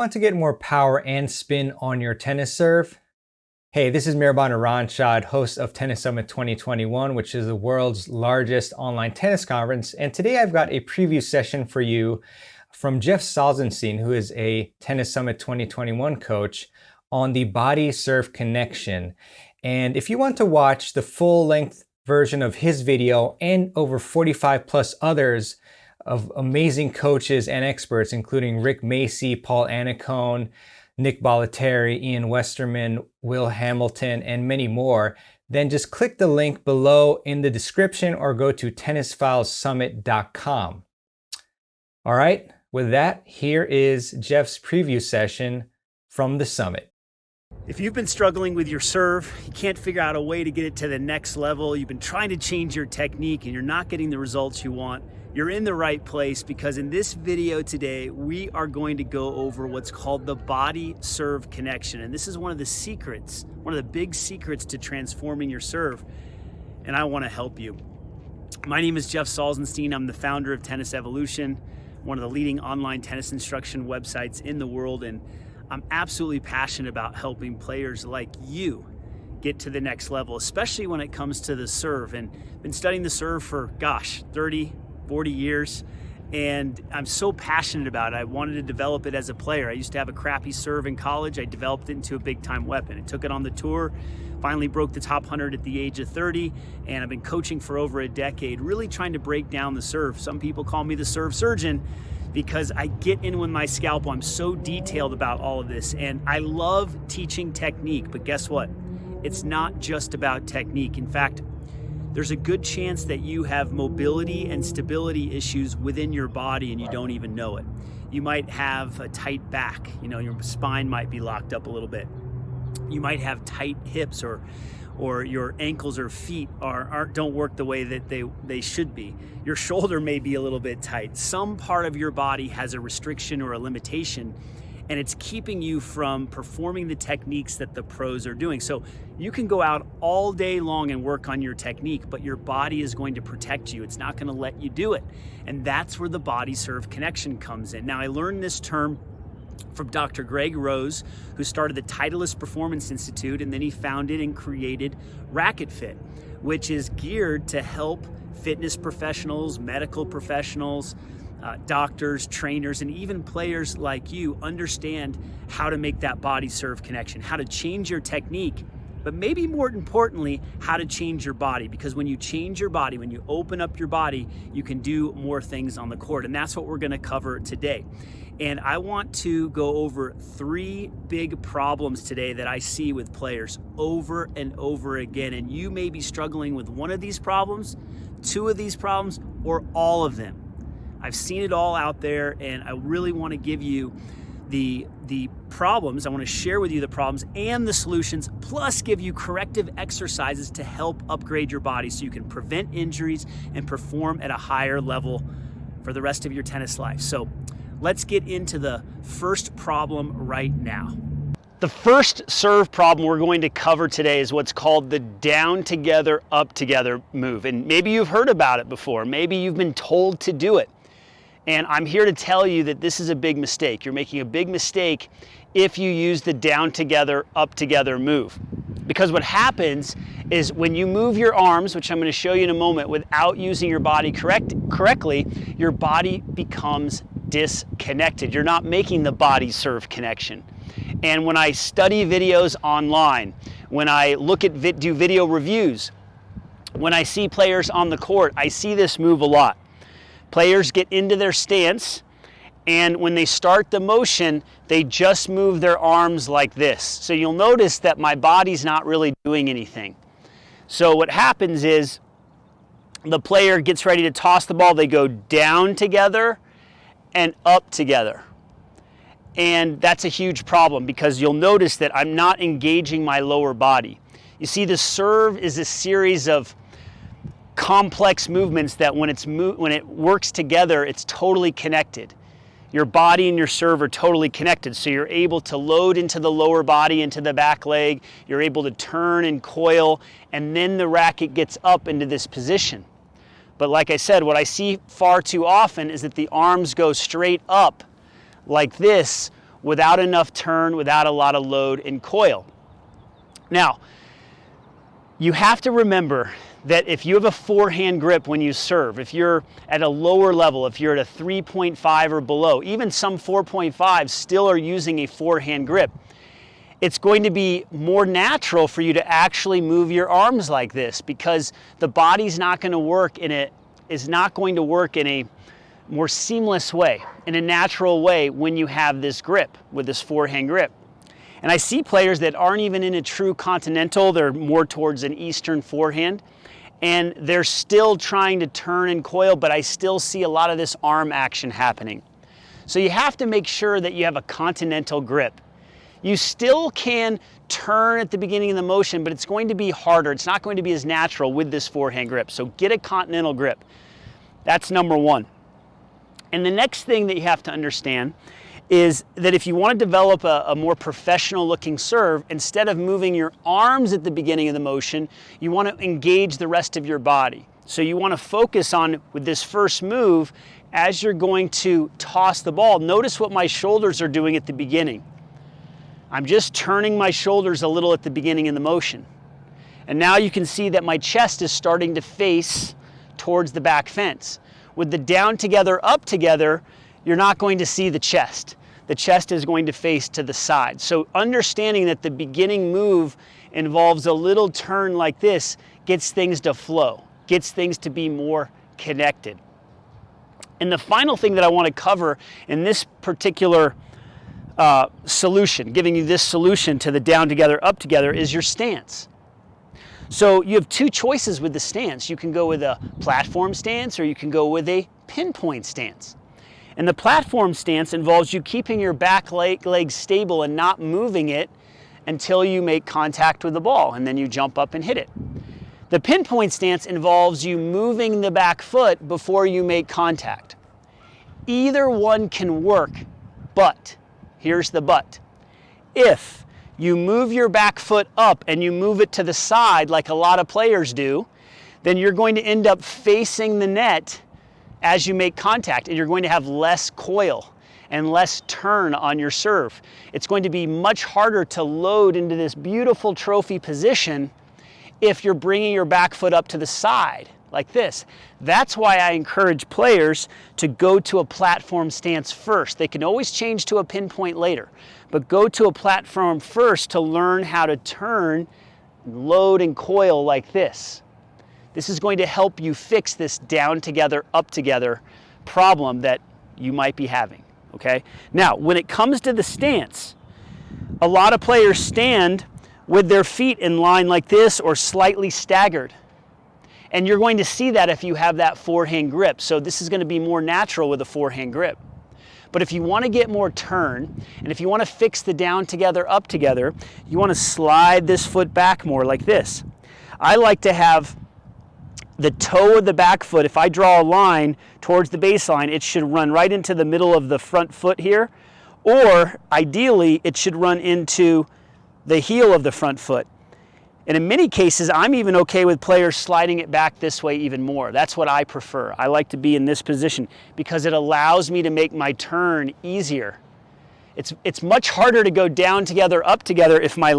want to get more power and spin on your tennis serve? Hey, this is Mirban Iranshad, host of Tennis Summit 2021, which is the world's largest online tennis conference. And today I've got a preview session for you from Jeff Salzenstein, who is a Tennis Summit 2021 coach, on the BodyServe Connection. And if you want to watch the full-length version of his video and over 45 plus others of amazing coaches and experts, including Rick Macy, Paul Annacone, Nick Bollettieri, Ian Westerman, Will Hamilton, and many more, then just click the link below in the description or go to tennisfilessummit.com. All right, with that, here is Jeff's preview session from the summit. If you've been struggling with your serve, you can't figure out a way to get it to the next level, you've been trying to change your technique and you're not getting the results you want, you're in the right place, because in this video today, we are going to go over what's called the BodyServe Connection. And this is one of the secrets, one of the big secrets to transforming your serve. And I want to help you. My name is Jeff Salzenstein. I'm the founder of Tennis Evolution, one of the leading online tennis instruction websites in the world. And I'm absolutely passionate about helping players like you get to the next level, especially when it comes to the serve. And been studying the serve for, 30, 40 years, and I'm so passionate about it. I wanted to develop it as a player. I used to have a crappy serve in college. I developed it into a big-time weapon. I took it on the tour, finally broke the top 100 at the age of 30, and I've been coaching for over a decade, really trying to break down the serve. Some people call me the serve surgeon, because I get in with my scalpel. I'm so detailed about all of this, and I love teaching technique, but guess what? It's not just about technique. In fact, there's a good chance that you have mobility and stability issues within your body and you don't even know it. You might have a tight back, your spine might be locked up a little bit. You might have tight hips, or your ankles or feet don't work the way that they should be. Your shoulder may be a little bit tight. Some part of your body has a restriction or a limitation, and it's keeping you from performing the techniques that the pros are doing. So you can go out all day long and work on your technique, but your body is going to protect you. It's not going to let you do it. And that's where the BodyServe Connection comes in. Now, I learned this term from Dr. Greg Rose, who started the Titleist Performance Institute, and then he founded and created Racket Fit, which is geared to help fitness professionals, medical professionals, doctors, trainers, and even players like you understand how to make that BodyServe connection, how to change your technique, but maybe more importantly, how to change your body. Because when you change your body, when you open up your body, you can do more things on the court. And that's what we're gonna cover today. And I want to go over 3 big problems today that I see with players over and over again. And you may be struggling with one of these problems, 2 of these problems, or all of them. I've seen it all out there, and I really want to give you the problems. I want to share with you the problems and the solutions, plus give you corrective exercises to help upgrade your body so you can prevent injuries and perform at a higher level for the rest of your tennis life. So let's get into the first problem right now. The first serve problem we're going to cover today is what's called the down together, up together move. And maybe you've heard about it before. Maybe you've been told to do it. And I'm here to tell you that this is a big mistake. You're making a big mistake if you use the down together, up together move. Because what happens is when you move your arms, which I'm going to show you in a moment, without using your body correctly, your body becomes disconnected. You're not making the BodyServe connection. And when I study videos online, when I look at do video reviews, when I see players on the court, I see this move a lot. Players get into their stance, and when they start the motion, they just move their arms like this. So you'll notice that my body's not really doing anything. So what happens is the player gets ready to toss the ball, they go down together and up together. And that's a huge problem, because you'll notice that I'm not engaging my lower body. You see, the serve is a series of complex movements that when it works together, it's totally connected. Your body and your serve are totally connected, so you're able to load into the lower body, into the back leg, you're able to turn and coil, and then the racket gets up into this position. But like I said, what I see far too often is that the arms go straight up like this, without enough turn, without a lot of load and coil. Now, you have to remember that if you have a forehand grip when you serve, if you're at a lower level, if you're at a 3.5 or below, even some 4.5 still are using a forehand grip, it's going to be more natural for you to actually move your arms like this, because the body's not going to work in a more seamless way, in a natural way when you have this grip, with this forehand grip. And I see players that aren't even in a true continental, they're more towards an Eastern forehand, and they're still trying to turn and coil, but I still see a lot of this arm action happening. So you have to make sure that you have a continental grip. You still can turn at the beginning of the motion, but it's going to be harder. It's not going to be as natural with this forehand grip. So get a continental grip. That's number one. And the next thing that you have to understand is that if you want to develop a more professional looking serve, instead of moving your arms at the beginning of the motion, you want to engage the rest of your body. So you want to focus on, with this first move, as you're going to toss the ball, notice what my shoulders are doing at the beginning. I'm just turning my shoulders a little at the beginning of the motion. And now you can see that my chest is starting to face towards the back fence. With the down together, up together, you're not going to see the chest. The chest is going to face to the side. So understanding that the beginning move involves a little turn like this gets things to flow, gets things to be more connected. And the final thing that I want to cover in this particular solution, giving you this solution to the down together, up together, is your stance. So you have two choices with the stance. You can go with a platform stance, or you can go with a pinpoint stance. And the platform stance involves you keeping your back leg stable and not moving it until you make contact with the ball, and then you jump up and hit it. The pinpoint stance involves you moving the back foot before you make contact. Either one can work, but here's the but. If you move your back foot up and you move it to the side like a lot of players do, then you're going to end up facing the net as you make contact, and you're going to have less coil and less turn on your serve. It's going to be much harder to load into this beautiful trophy position if you're bringing your back foot up to the side like this. That's why I encourage players to go to a platform stance first. They can always change to a pinpoint later, but go to a platform first to learn how to turn, load, and coil like this. This is going to help you fix this down together, up together problem that you might be having, okay? Now, when it comes to the stance, a lot of players stand with their feet in line like this or slightly staggered. And you're going to see that if you have that forehand grip. So this is going to be more natural with a forehand grip. But if you want to get more turn, and if you want to fix the down together, up together, you want to slide this foot back more like this. I like to have the toe of the back foot, if I draw a line towards the baseline, it should run right into the middle of the front foot here, or ideally it should run into the heel of the front foot. And in many cases, I'm even okay with players sliding it back this way even more. That's what I prefer. I like to be in this position because it allows me to make my turn easier. It's much harder to go down together, up together if my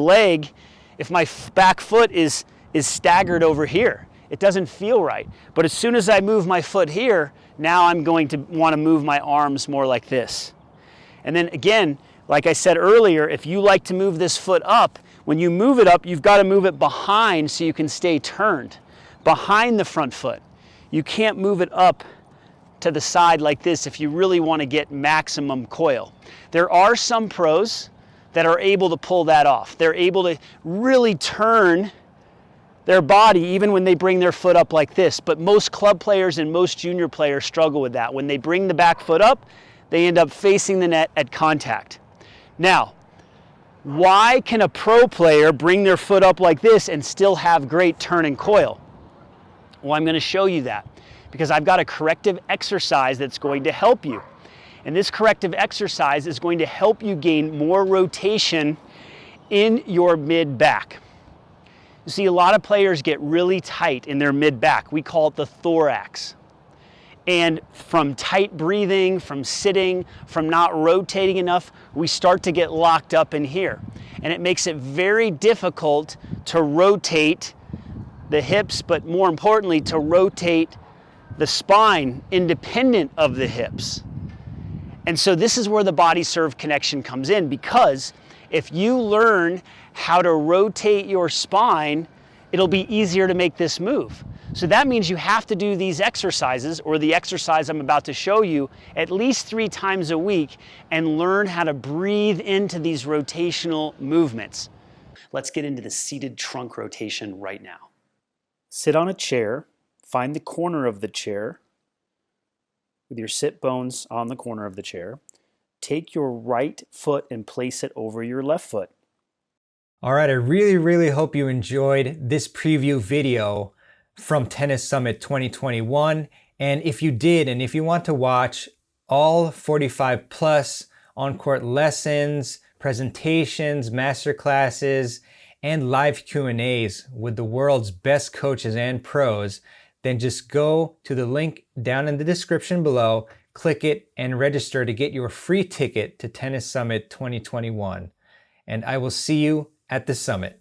back foot is staggered over here. It doesn't feel right. But as soon as I move my foot here, now I'm going to want to move my arms more like this. And then again, like I said earlier, if you like to move this foot up, when you move it up, you've got to move it behind so you can stay turned, behind the front foot. You can't move it up to the side like this if you really want to get maximum coil. There are some pros that are able to pull that off. They're able to really turn their body even when they bring their foot up like this. But most club players and most junior players struggle with that. When they bring the back foot up, they end up facing the net at contact. Now, why can a pro player bring their foot up like this and still have great turn and coil? Well, I'm going to show you that because I've got a corrective exercise that's going to help you. And this corrective exercise is going to help you gain more rotation in your mid-back. You see, a lot of players get really tight in their mid-back. We call it the thorax. And from tight breathing, from sitting, from not rotating enough, we start to get locked up in here. And it makes it very difficult to rotate the hips, but more importantly, to rotate the spine independent of the hips. And so this is where the BodyServe Connection comes in, because if you learn how to rotate your spine, it'll be easier to make this move. So that means you have to do these exercises, or the exercise I'm about to show you, at least 3 times a week, and learn how to breathe into these rotational movements. Let's get into the seated trunk rotation right now. Sit on a chair, find the corner of the chair with your sit bones on the corner of the chair. Take your right foot and place it over your left foot. All right, I really hope you enjoyed this preview video from Tennis Summit 2021. And if you did, and if you want to watch all 45 plus on-court lessons, presentations, masterclasses, and live Q&As with the world's best coaches and pros, then just go to the link down in the description below, click it, and register to get your free ticket to Tennis Summit 2021. And I will see you at the summit.